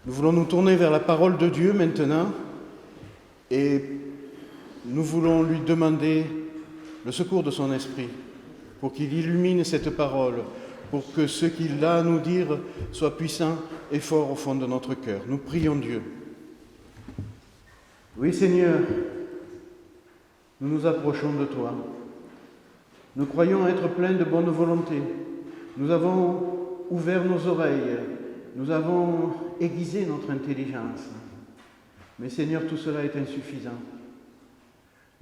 Nous voulons nous tourner vers la parole de Dieu maintenant et nous voulons lui demander le secours de son esprit pour qu'il illumine cette parole, pour que ce qu'il a à nous dire soit puissant et fort au fond de notre cœur. Nous prions Dieu. Oui Seigneur, nous nous approchons de toi. Nous croyons être pleins de bonne volonté. Nous avons ouvert nos oreilles. Nous avons aiguisé notre intelligence. Mais Seigneur, tout cela est insuffisant.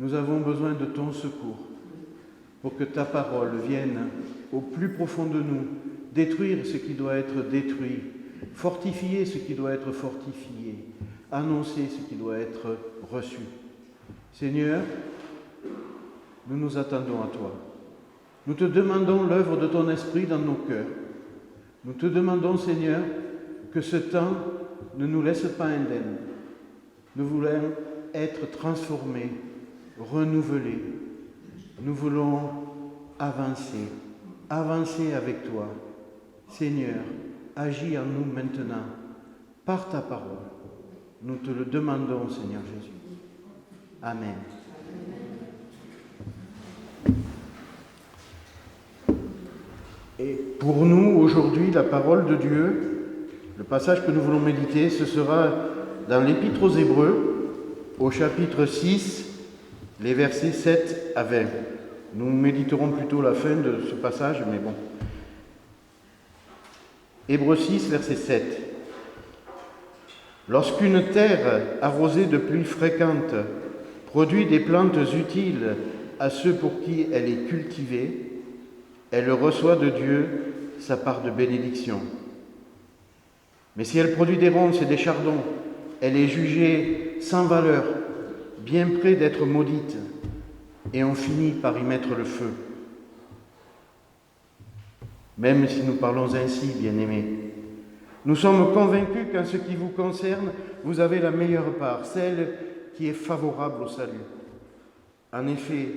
Nous avons besoin de ton secours pour que ta parole vienne au plus profond de nous, détruire ce qui doit être détruit, fortifier ce qui doit être fortifié, annoncer ce qui doit être reçu. Seigneur, nous nous attendons à toi. Nous te demandons l'œuvre de ton esprit dans nos cœurs. Nous te demandons, Seigneur, que ce temps ne nous laisse pas indemnes. Nous voulons être transformés, renouvelés. Nous voulons avancer avec toi. Seigneur, agis en nous maintenant, par ta parole. Nous te le demandons, Seigneur Jésus. Amen. Et pour nous, aujourd'hui, la parole de Dieu, le passage que nous voulons méditer, ce sera dans l'Épître aux Hébreux, au chapitre 6, les versets 7 à 20. Nous méditerons plutôt la fin de ce passage, mais bon. Hébreux 6, verset 7. Lorsqu'une terre arrosée de pluies fréquentes produit des plantes utiles à ceux pour qui elle est cultivée, elle reçoit de Dieu sa part de bénédiction. Mais si elle produit des ronces et des chardons, elle est jugée sans valeur, bien près d'être maudite, et on finit par y mettre le feu. Même si nous parlons ainsi, bien-aimés, nous sommes convaincus qu'en ce qui vous concerne, vous avez la meilleure part, celle qui est favorable au salut. En effet,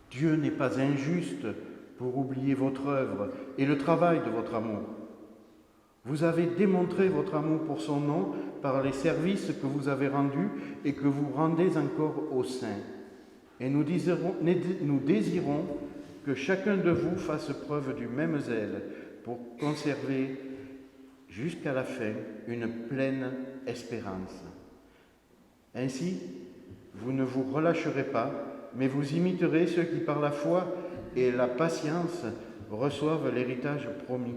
Dieu n'est pas injuste pour oublier votre œuvre et le travail de votre amour. Vous avez démontré votre amour pour son nom par les services que vous avez rendus et que vous rendez encore aux saints. Et nous désirons que chacun de vous fasse preuve du même zèle pour conserver jusqu'à la fin une pleine espérance. Ainsi, vous ne vous relâcherez pas, mais vous imiterez ceux qui par la foi et la patience reçoivent l'héritage promis.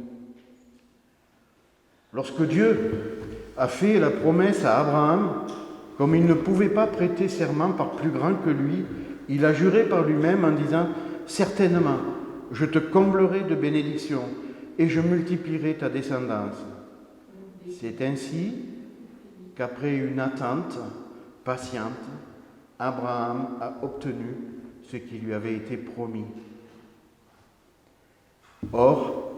Lorsque Dieu a fait la promesse à Abraham, comme il ne pouvait pas prêter serment par plus grand que lui, il a juré par lui-même en disant « Certainement, je te comblerai de bénédictions et je multiplierai ta descendance. » C'est ainsi qu'après une attente patiente, Abraham a obtenu ce qui lui avait été promis. Or,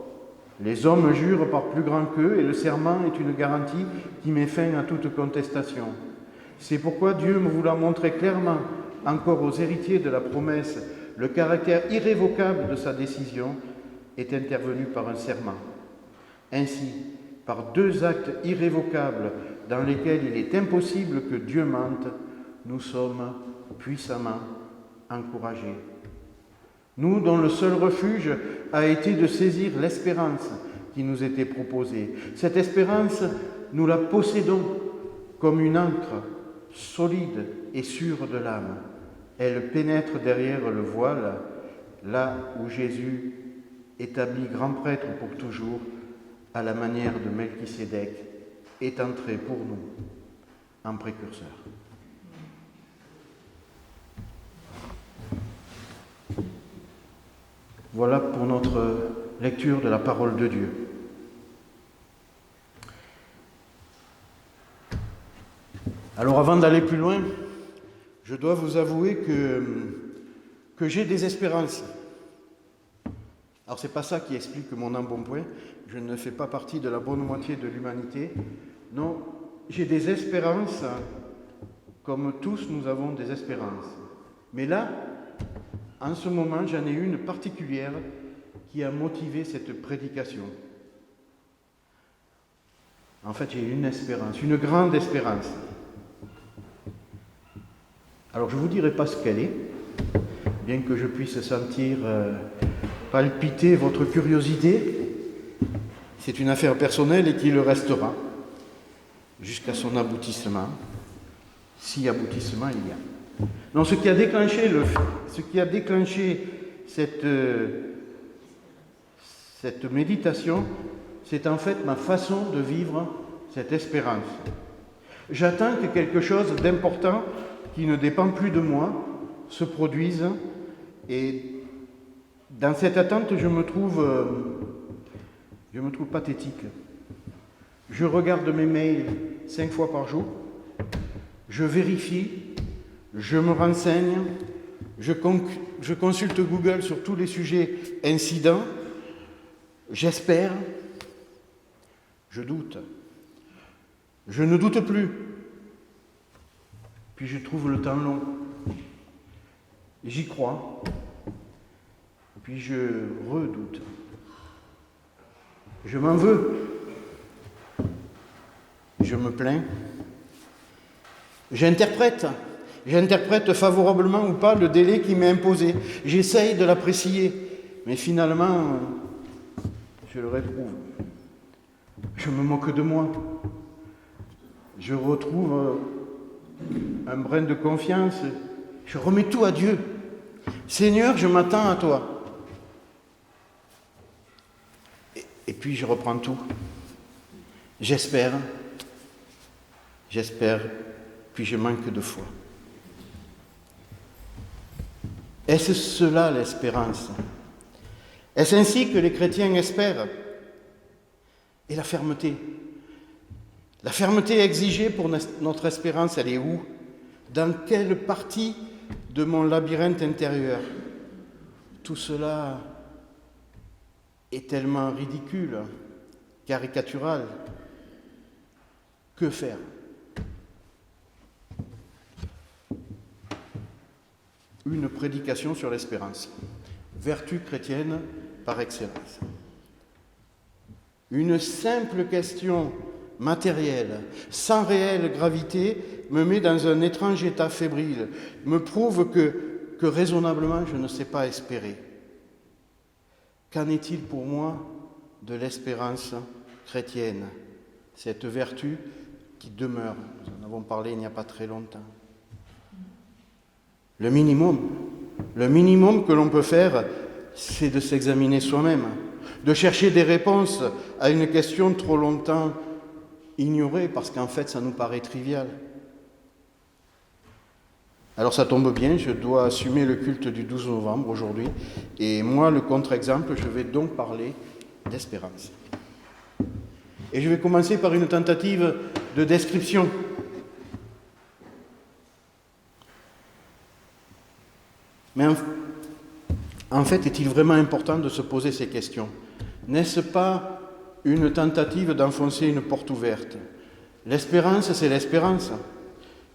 les hommes jurent par plus grand qu'eux et le serment est une garantie qui met fin à toute contestation. C'est pourquoi Dieu me voulant montrer clairement encore aux héritiers de la promesse le caractère irrévocable de sa décision, est intervenu par un serment. Ainsi, par deux actes irrévocables dans lesquels il est impossible que Dieu mente, nous sommes puissamment encouragés. Nous, dont le seul refuge a été de saisir l'espérance qui nous était proposée. Cette espérance, nous la possédons comme une ancre solide et sûre de l'âme. Elle pénètre derrière le voile, là où Jésus, établi grand prêtre pour toujours, à la manière de Melchisédek, est entré pour nous en précurseur. Voilà pour notre lecture de la parole de Dieu. Alors avant d'aller plus loin, je dois vous avouer que j'ai des espérances. Alors c'est pas ça qui explique mon embonpoint, je ne fais pas partie de la bonne moitié de l'humanité. Non, j'ai des espérances, comme tous nous avons des espérances. Mais là, en ce moment, j'en ai une particulière qui a motivé cette prédication. En fait, j'ai une espérance, une grande espérance. Alors, je ne vous dirai pas ce qu'elle est, bien que je puisse sentir palpiter votre curiosité. C'est une affaire personnelle et qui le restera jusqu'à son aboutissement, si aboutissement il y a. Non, ce qui a déclenché cette méditation, c'est en fait ma façon de vivre cette espérance. J'attends que quelque chose d'important qui ne dépend plus de moi se produise, et dans cette attente, je me trouve pathétique. Je regarde mes mails 5 fois par jour, je vérifie, je me renseigne, je consulte Google sur tous les sujets incidents, j'espère, je doute. Je ne doute plus. Puis je trouve le temps long. J'y crois. Puis je redoute. Je m'en veux. Je me plains. J'interprète favorablement ou pas le délai qui m'est imposé. J'essaye de l'apprécier, mais finalement, je le réprouve. Je me moque de moi. Je retrouve un brin de confiance. Je remets tout à Dieu. Seigneur, je m'attends à toi. Et puis je reprends tout. J'espère, puis je manque de foi. Est-ce cela l'espérance? Est-ce ainsi que les chrétiens espèrent? Et la fermeté? La fermeté exigée pour notre espérance, elle est où? Dans quelle partie de mon labyrinthe intérieur? Tout cela est tellement ridicule, caricatural. Que faire? Une prédication sur l'espérance, vertu chrétienne par excellence. Une simple question matérielle, sans réelle gravité, me met dans un étrange état fébrile, me prouve que raisonnablement je ne sais pas espérer. Qu'en est-il pour moi de l'espérance chrétienne, cette vertu qui demeure? Nous en avons parlé il n'y a pas très longtemps. Le minimum que l'on peut faire, c'est de s'examiner soi-même, de chercher des réponses à une question trop longtemps ignorée, parce qu'en fait, ça nous paraît trivial. Alors ça tombe bien, je dois assumer le culte du 12 novembre aujourd'hui, et moi, le contre-exemple, je vais donc parler d'espérance. Et je vais commencer par une tentative de description. Mais en fait, est-il vraiment important de se poser ces questions? N'est-ce pas une tentative d'enfoncer une porte ouverte? L'espérance, c'est l'espérance.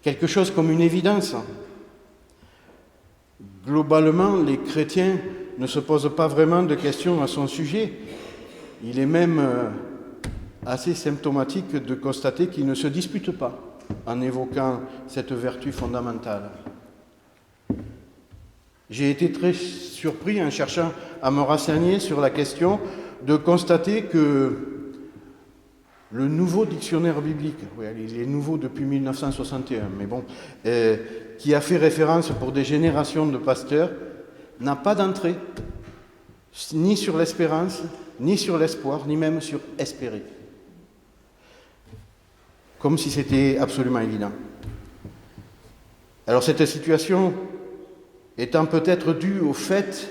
Quelque chose comme une évidence. Globalement, les chrétiens ne se posent pas vraiment de questions à son sujet. Il est même assez symptomatique de constater qu'ils ne se disputent pas en évoquant cette vertu fondamentale. J'ai été très surpris en cherchant à me renseigner sur la question de constater que le nouveau dictionnaire biblique, il est nouveau depuis 1961, mais bon, qui a fait référence pour des générations de pasteurs, n'a pas d'entrée, ni sur l'espérance, ni sur l'espoir, ni même sur espérer. Comme si c'était absolument évident. Alors cette situation étant peut-être due au fait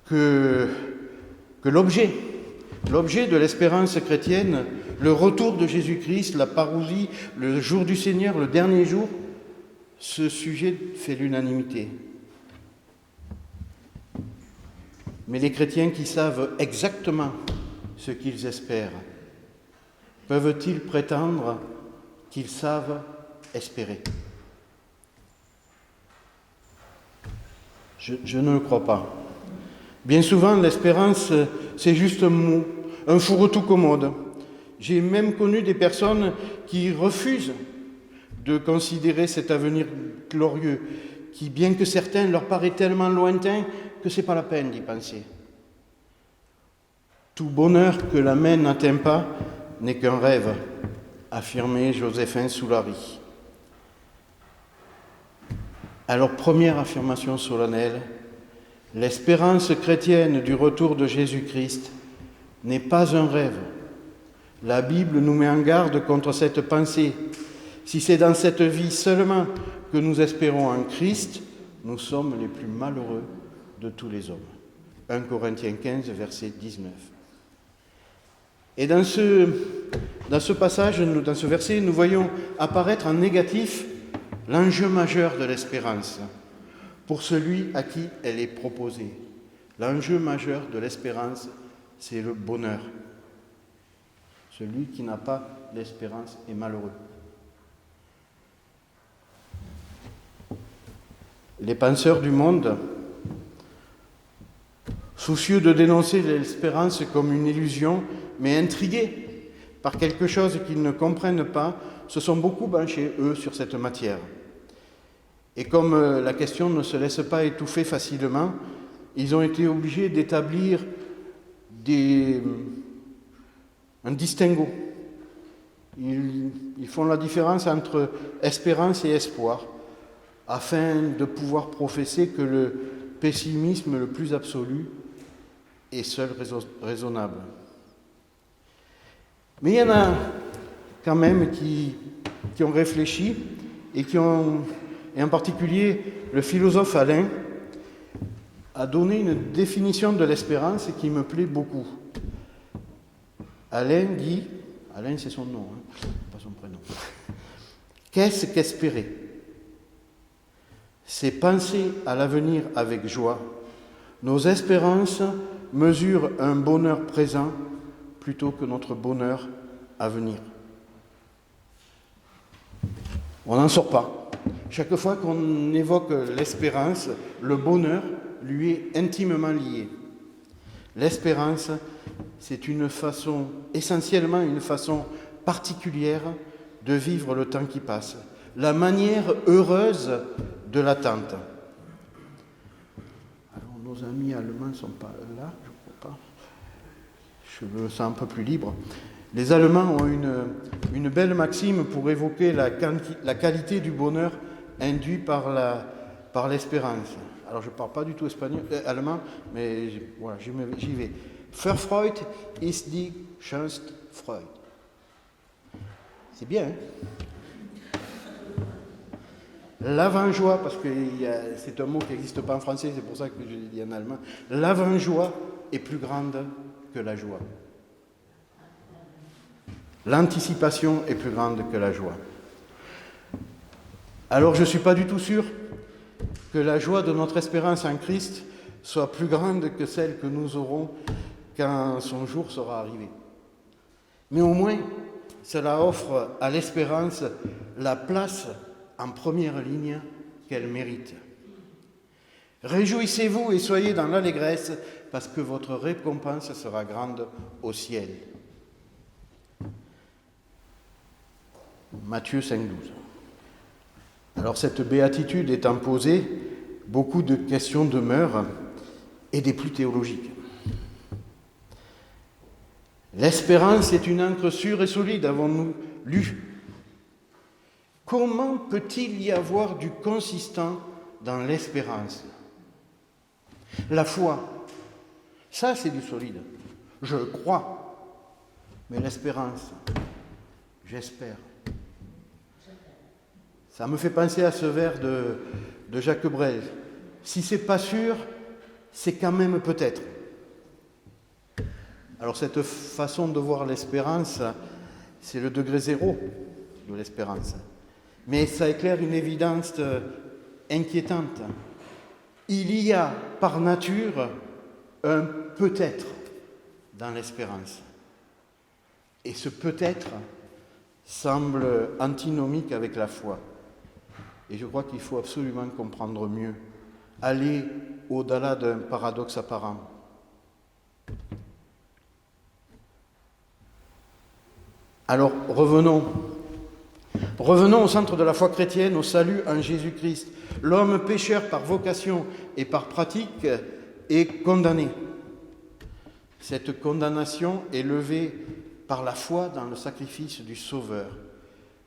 que l'objet de l'espérance chrétienne, le retour de Jésus-Christ, la parousie, le jour du Seigneur, le dernier jour, ce sujet fait l'unanimité. Mais les chrétiens qui savent exactement ce qu'ils espèrent, peuvent-ils prétendre qu'ils savent espérer? Je ne le crois pas. Bien souvent, l'espérance, c'est juste un mot, un fourre-tout commode. J'ai même connu des personnes qui refusent de considérer cet avenir glorieux, qui, bien que certains leur paraît tellement lointain que ce n'est pas la peine d'y penser. Tout bonheur que la main n'atteint pas n'est qu'un rêve, affirmait Joséphin Soulary. Alors, première affirmation solennelle, l'espérance chrétienne du retour de Jésus-Christ n'est pas un rêve. La Bible nous met en garde contre cette pensée. Si c'est dans cette vie seulement que nous espérons en Christ, nous sommes les plus malheureux de tous les hommes. 1 Corinthiens 15, verset 19. Et dans ce passage, dans ce verset, nous voyons apparaître en négatif l'enjeu majeur de l'espérance, pour celui à qui elle est proposée. L'enjeu majeur de l'espérance, c'est le bonheur. Celui qui n'a pas l'espérance est malheureux. Les penseurs du monde, soucieux de dénoncer l'espérance comme une illusion, mais intrigués par quelque chose qu'ils ne comprennent pas, se sont beaucoup penchés, eux, sur cette matière. Et comme la question ne se laisse pas étouffer facilement, ils ont été obligés d'établir un distinguo. Ils font la différence entre espérance et espoir, afin de pouvoir professer que le pessimisme le plus absolu est seul raisonnable. Mais il y en a quand même qui ont réfléchi et en particulier le philosophe Alain a donné une définition de l'espérance qui me plaît beaucoup. Alain dit, Alain c'est son nom, pas son prénom, qu'est-ce qu'espérer ? C'est penser à l'avenir avec joie. Nos espérances mesurent un bonheur présent plutôt que notre bonheur à venir. On n'en sort pas. Chaque fois qu'on évoque l'espérance, le bonheur lui est intimement lié. L'espérance, c'est essentiellement une façon particulière de vivre le temps qui passe, la manière heureuse de l'attente. Alors, nos amis allemands ne sont pas là, je ne crois pas. Je me sens un peu plus libre. Les Allemands ont une belle maxime pour évoquer la qualité du bonheur induit par l'espérance. Alors, je ne parle pas du tout allemand, mais voilà, j'y vais. Vorfreude ist die schönste Freude. C'est bien, hein? L'avant-joie, parce que c'est un mot qui n'existe pas en français, c'est pour ça que je l'ai dit en allemand. L'avant-joie est plus grande que la joie. L'anticipation est plus grande que la joie. Alors je ne suis pas du tout sûr que la joie de notre espérance en Christ soit plus grande que celle que nous aurons quand son jour sera arrivé. Mais au moins, cela offre à l'espérance la place en première ligne qu'elle mérite. Réjouissez-vous et soyez dans l'allégresse, parce que votre récompense sera grande au ciel. Matthieu 5,12. Alors cette béatitude étant posée, beaucoup de questions demeurent, et des plus théologiques. L'espérance est une ancre sûre et solide, avons-nous lu. Comment peut-il y avoir du consistant dans l'espérance ? La foi, ça c'est du solide. Je crois, mais l'espérance, j'espère. Ça me fait penser à ce vers de Jacques Brel. Si c'est pas sûr, c'est quand même peut-être. Alors cette façon de voir l'espérance, c'est le degré zéro de l'espérance. Mais ça éclaire une évidence inquiétante. Il y a par nature un peut-être dans l'espérance. Et ce peut-être semble antinomique avec la foi. Et je crois qu'il faut absolument comprendre mieux, aller au-delà d'un paradoxe apparent. Alors revenons au centre de la foi chrétienne, au salut en Jésus-Christ. L'homme pécheur par vocation et par pratique est condamné. Cette condamnation est levée par la foi dans le sacrifice du Sauveur,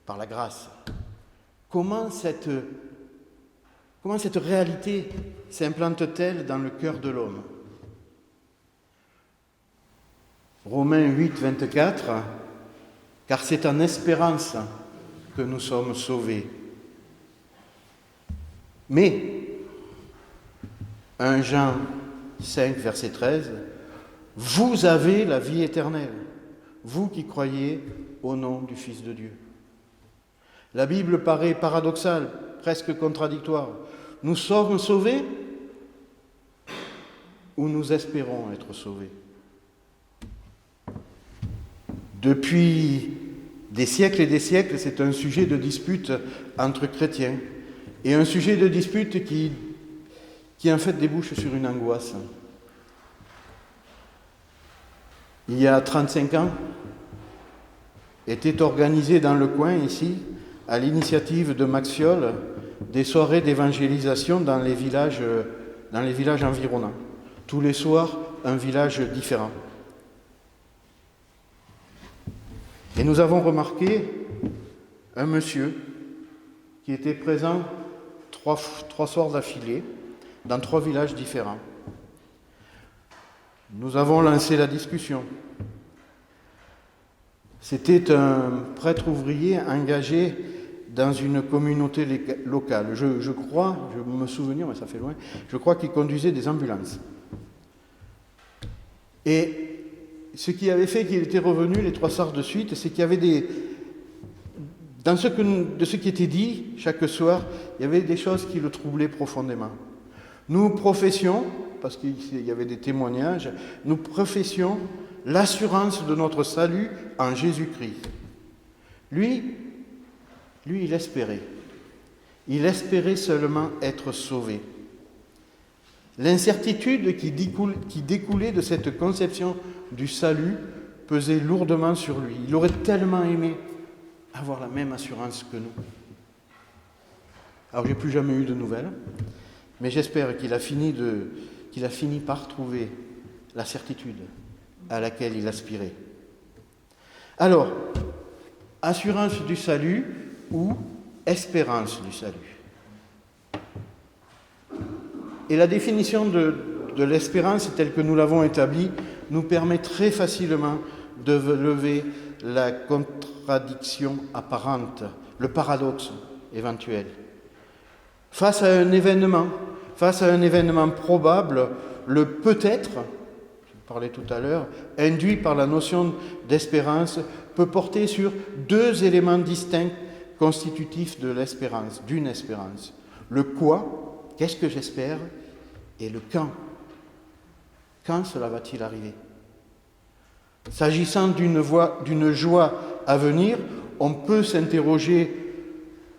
par la grâce. Comment cette réalité s'implante-t-elle dans le cœur de l'homme ? Romains 8, 24, car c'est en espérance que nous sommes sauvés. Mais, 1 Jean 5, verset 13, vous avez la vie éternelle, vous qui croyez au nom du Fils de Dieu. La Bible paraît paradoxale, presque contradictoire. Nous sommes sauvés ou nous espérons être sauvés ? Depuis des siècles et des siècles, c'est un sujet de dispute entre chrétiens et un sujet de dispute qui en fait débouche sur une angoisse. Il y a 35 ans, étaient organisées dans le coin ici, à l'initiative de Maxiol, des soirées d'évangélisation dans les villages environnants. Tous les soirs, un village différent. Et nous avons remarqué un monsieur qui était présent trois soirs d'affilée dans 3 villages différents. Nous avons lancé la discussion. C'était un prêtre ouvrier engagé dans une communauté locale. Je crois, je me souviens, mais ça fait loin, je crois qu'il conduisait des ambulances. Et ce qui avait fait qu'il était revenu les 3 soirs de suite, c'est qu'il y avait de ce qui était dit chaque soir, il y avait des choses qui le troublaient profondément. Nous professions, parce qu'il y avait des témoignages, nous professions l'assurance de notre salut en Jésus-Christ. Lui, il espérait. Il espérait seulement être sauvé. L'incertitude qui découlait de cette conception du salut pesait lourdement sur lui. Il aurait tellement aimé avoir la même assurance que nous. Alors, je n'ai plus jamais eu de nouvelles, mais j'espère qu'il a fini par trouver la certitude à laquelle il aspirait. Alors, assurance du salut ou espérance du salut. Et la définition de l'espérance telle que nous l'avons établie nous permet très facilement de lever la contradiction apparente, le paradoxe éventuel. Face à un événement probable, le peut-être, je parlais tout à l'heure, induit par la notion d'espérance, peut porter sur 2 éléments distincts constitutifs de l'espérance, d'une espérance. Le quoi, qu'est-ce que j'espère, et le quand. Quand cela va-t-il arriver ? S'agissant d'une joie à venir, on peut s'interroger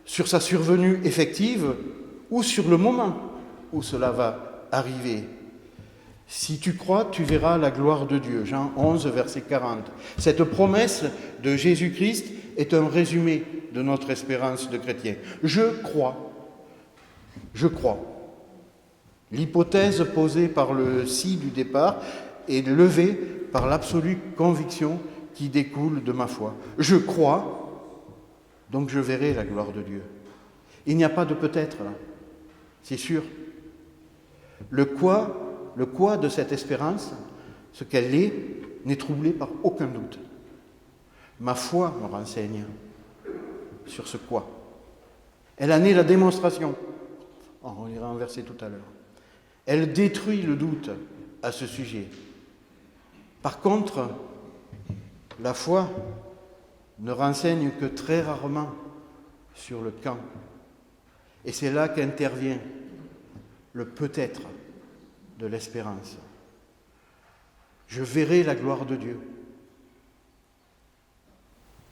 sur sa survenue effective ou sur le moment où cela va arriver. Si tu crois, tu verras la gloire de Dieu. Jean 11, verset 40. Cette promesse de Jésus-Christ est un résumé de notre espérance de chrétien. Je crois. L'hypothèse posée par le si du départ est levée par l'absolue conviction qui découle de ma foi. Je crois, donc je verrai la gloire de Dieu. Il n'y a pas de peut-être là, c'est sûr. Le quoi de cette espérance, ce qu'elle est, n'est troublé par aucun doute. Ma foi me renseigne sur ce quoi. Elle en est la démonstration. On ira en verset tout à l'heure. Elle détruit le doute à ce sujet. Par contre, la foi ne renseigne que très rarement sur le quand. Et c'est là qu'intervient le peut-être de l'espérance. Je verrai la gloire de Dieu.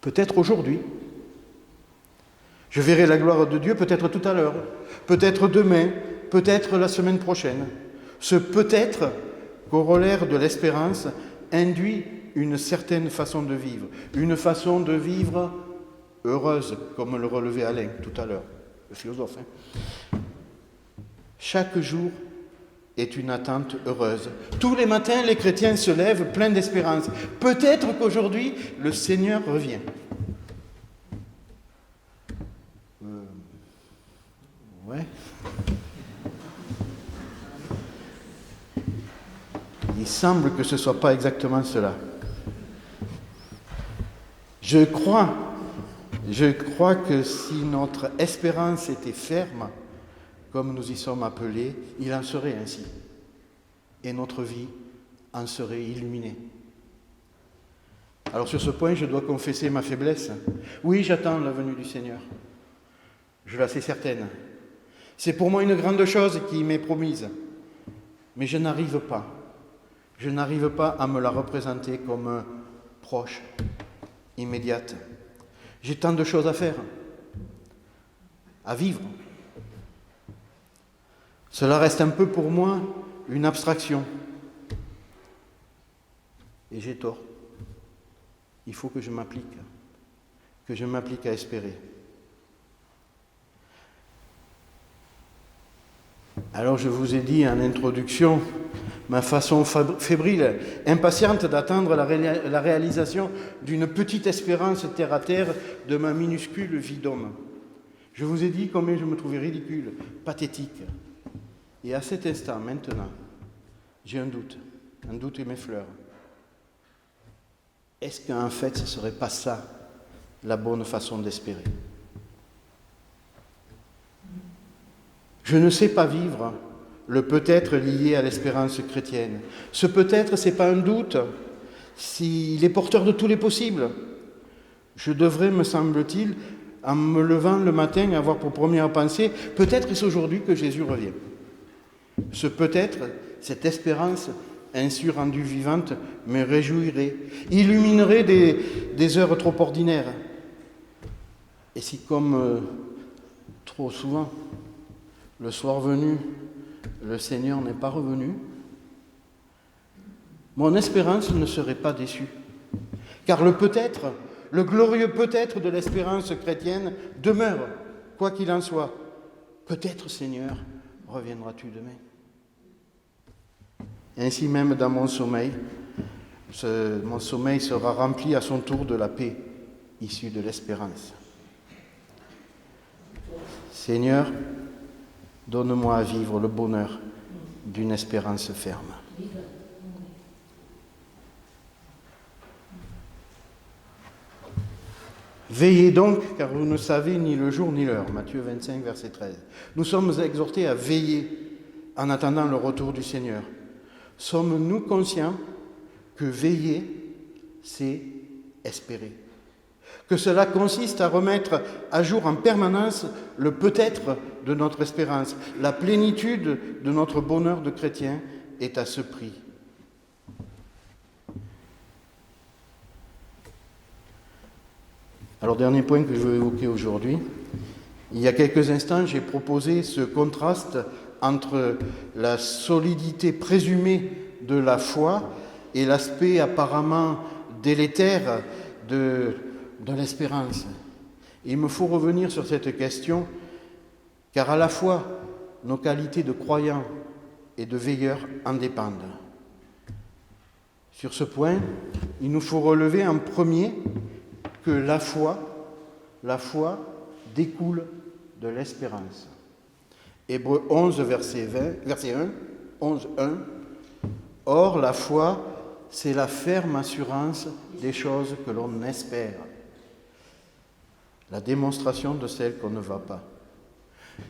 Peut-être aujourd'hui. Je verrai la gloire de Dieu peut-être tout à l'heure, peut-être demain, peut-être la semaine prochaine. Ce peut-être, corollaire de l'espérance, induit une certaine façon de vivre, une façon de vivre heureuse, comme le relevait Alain tout à l'heure, le philosophe. Chaque jour est une attente heureuse. Tous les matins, les chrétiens se lèvent pleins d'espérance. Peut-être qu'aujourd'hui, le Seigneur revient. Ouais. Il semble que ce ne soit pas exactement cela. Je crois que si notre espérance était ferme, comme nous y sommes appelés, il en serait ainsi. Et notre vie en serait illuminée. Alors sur ce point, je dois confesser ma faiblesse. Oui, j'attends la venue du Seigneur. Je la sais certaine. C'est pour moi une grande chose qui m'est promise. Mais je n'arrive pas. Je n'arrive pas à me la représenter comme proche, immédiate. J'ai tant de choses à faire, à vivre. Cela reste un peu pour moi une abstraction. Et j'ai tort. Il faut que je m'applique à espérer. Alors je vous ai dit en introduction ma façon fébrile, impatiente d'attendre la réalisation d'une petite espérance terre à terre de ma minuscule vie d'homme. Je vous ai dit combien je me trouvais ridicule, pathétique. Et à cet instant, maintenant, j'ai un doute qui m'effleure. Est-ce qu'en fait, ce ne serait pas ça la bonne façon d'espérer ? Je ne sais pas vivre le peut-être lié à l'espérance chrétienne. Ce peut-être, ce n'est pas un doute, s'il est porteur de tous les possibles. Je devrais, me semble-t-il, en me levant le matin, avoir pour première pensée, peut-être est-ce aujourd'hui que Jésus revient. Ce peut-être, cette espérance ainsi rendue vivante, me réjouirait, illuminerait des heures trop ordinaires. Et si, comme trop souvent, le soir venu, le Seigneur n'est pas revenu, mon espérance ne serait pas déçue. Car le peut-être, le glorieux peut-être de l'espérance chrétienne demeure, quoi qu'il en soit. Peut-être, Seigneur, reviendras-tu demain ? Ainsi même dans mon sommeil sera rempli à son tour de la paix issue de l'espérance. Seigneur, donne-moi à vivre le bonheur d'une espérance ferme. Veillez donc, car vous ne savez ni le jour ni l'heure. Matthieu 25, verset 13. Nous sommes exhortés à veiller en attendant le retour du Seigneur. Sommes-nous conscients que veiller, c'est espérer ? Que cela consiste à remettre à jour en permanence le peut-être de notre espérance. La plénitude de notre bonheur de chrétien est à ce prix. Alors, dernier point que je veux évoquer aujourd'hui. Il y a quelques instants, j'ai proposé ce contraste entre la solidité présumée de la foi et l'aspect apparemment délétère de l'espérance. Il me faut revenir sur cette question, car à la fois nos qualités de croyants et de veilleurs en dépendent. Sur ce point, il nous faut relever en premier que la foi découle de l'espérance. Hébreux 11, verset 1, 11, 1. Or, la foi, c'est la ferme assurance des choses que l'on espère, la démonstration de celles qu'on ne voit pas.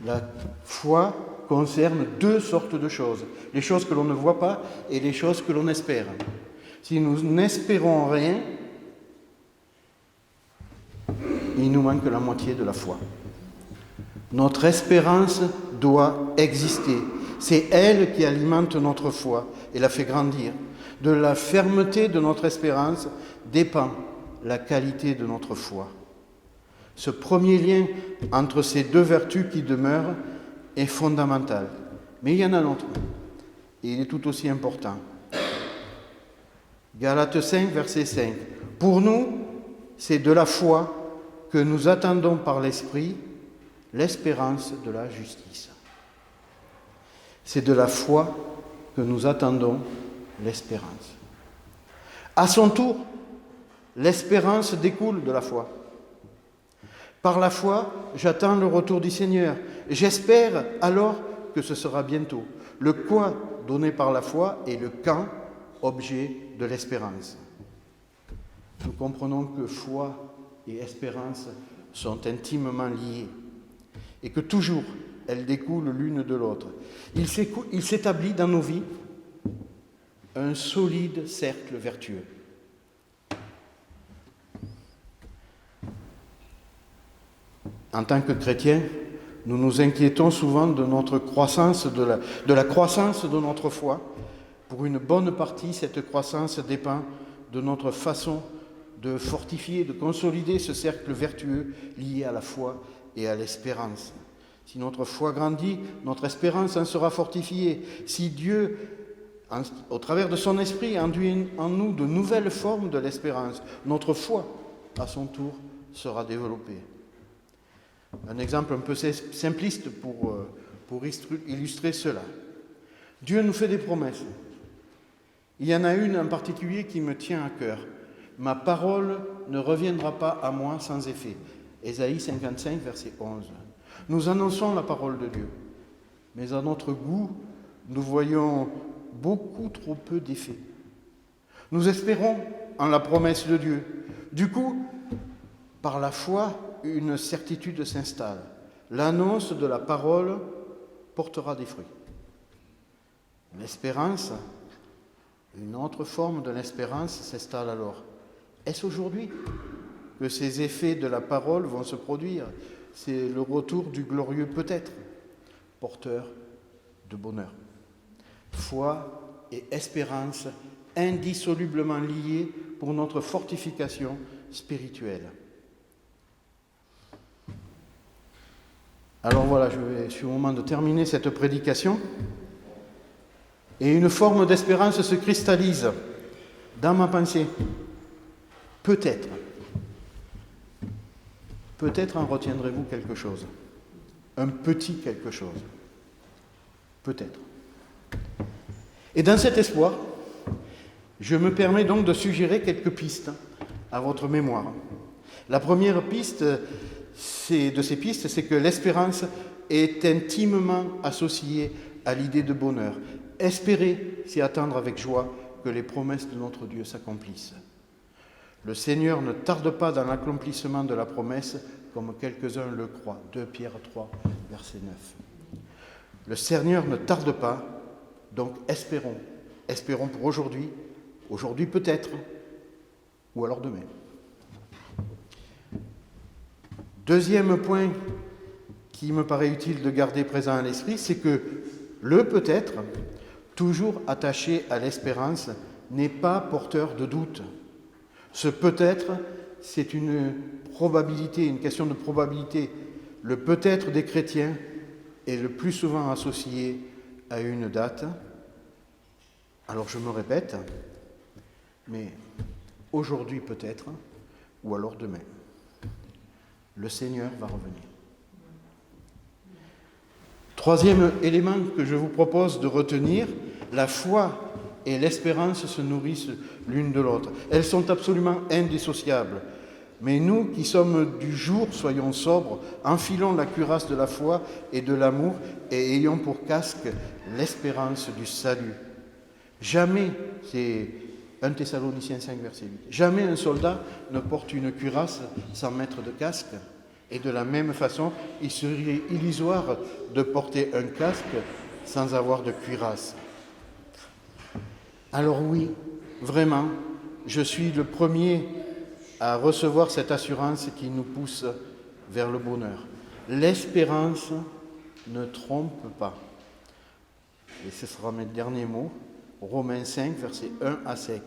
La foi concerne deux sortes de choses, les choses que l'on ne voit pas et les choses que l'on espère. Si nous n'espérons rien, il nous manque la moitié de la foi. Notre espérance doit exister. C'est elle qui alimente notre foi et la fait grandir. De la fermeté de notre espérance dépend la qualité de notre foi. Ce premier lien entre ces deux vertus qui demeurent est fondamental. Mais il y en a un autre, et il est tout aussi important. Galates 5, verset 5. Pour nous, c'est de la foi que nous attendons par l'Esprit l'espérance de la justice. C'est de la foi que nous attendons l'espérance. À son tour, l'espérance découle de la foi. Par la foi, j'attends le retour du Seigneur. J'espère alors que ce sera bientôt. Le quoi donné par la foi et le quand, objet de l'espérance. Nous comprenons que foi et espérance sont intimement liées et que toujours elles découlent l'une de l'autre. Il s'établit dans nos vies un solide cercle vertueux. En tant que chrétiens, nous nous inquiétons souvent de notre croissance, de la croissance de notre foi. Pour une bonne partie, cette croissance dépend de notre façon de fortifier, de consolider ce cercle vertueux lié à la foi et à l'espérance. Si notre foi grandit, notre espérance en sera fortifiée. Si Dieu, au travers de son esprit, induit en nous de nouvelles formes de l'espérance, notre foi, à son tour, sera développée. Un exemple un peu simpliste pour illustrer cela. Dieu nous fait des promesses. Il y en a une en particulier qui me tient à cœur. Ma parole ne reviendra pas à moi sans effet. Ésaïe 55, verset 11. Nous annonçons la parole de Dieu, mais à notre goût, nous voyons beaucoup trop peu d'effets. Nous espérons en la promesse de Dieu. Du coup, par la foi, une certitude s'installe. L'annonce de la parole portera des fruits. L'espérance, une autre forme de l'espérance s'installe alors. Est-ce aujourd'hui que ces effets de la parole vont se produire? C'est le retour du glorieux peut-être, porteur de bonheur. Foi et espérance indissolublement liées pour notre fortification spirituelle. Alors voilà, je suis au moment de terminer cette prédication. Et une forme d'espérance se cristallise dans ma pensée. Peut-être en retiendrez-vous quelque chose. Un petit quelque chose. Peut-être. Et dans cet espoir, je me permets donc de suggérer quelques pistes à votre mémoire. La première piste de ces pistes, c'est que l'espérance est intimement associée à l'idée de bonheur. Espérer, c'est attendre avec joie que les promesses de notre Dieu s'accomplissent. Le Seigneur ne tarde pas dans l'accomplissement de la promesse, comme quelques-uns le croient. 2 Pierre 3, verset 9. Le Seigneur ne tarde pas, donc espérons. Espérons pour aujourd'hui peut-être, ou alors demain. Deuxième point qui me paraît utile de garder présent à l'esprit, c'est que le peut-être, toujours attaché à l'espérance, n'est pas porteur de doute. Ce peut-être, c'est une probabilité, une question de probabilité. Le peut-être des chrétiens est le plus souvent associé à une date. Alors je me répète, mais aujourd'hui peut-être, ou alors demain. Le Seigneur va revenir. Troisième élément que je vous propose de retenir, la foi et l'espérance se nourrissent l'une de l'autre. Elles sont absolument indissociables. Mais nous qui sommes du jour, soyons sobres, enfilons la cuirasse de la foi et de l'amour et ayons pour casque l'espérance du salut. Jamais, c'est 1 Thessaloniciens 5, verset 8, jamais un soldat ne porte une cuirasse sans mettre de casque. Et de la même façon, il serait illusoire de porter un casque sans avoir de cuirasse. Alors oui, vraiment, je suis le premier à recevoir cette assurance qui nous pousse vers le bonheur. L'espérance ne trompe pas. Et ce sera mes derniers mots. Romains 5, versets 1 à 5.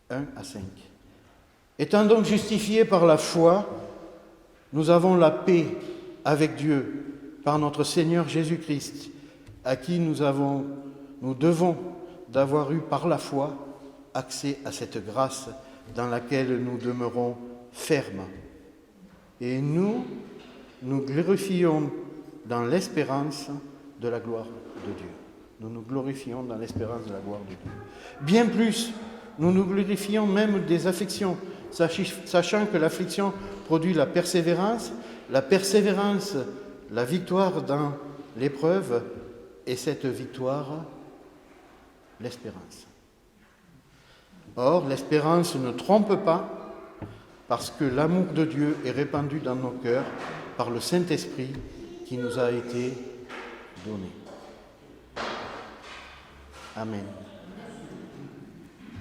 1 à 5. Étant donc justifiés par la foi, nous avons la paix avec Dieu par notre Seigneur Jésus-Christ, à qui nous devons d'avoir eu par la foi accès à cette grâce dans laquelle nous demeurons fermes. Et nous glorifions dans l'espérance de la gloire de Dieu. Nous nous glorifions dans l'espérance de la gloire de Dieu. Bien plus, nous nous glorifions même des afflictions, sachant que l'affliction produit la persévérance, la victoire dans l'épreuve, et cette victoire, l'espérance. Or, l'espérance ne trompe pas, parce que l'amour de Dieu est répandu dans nos cœurs par le Saint-Esprit qui nous a été donné. Amen.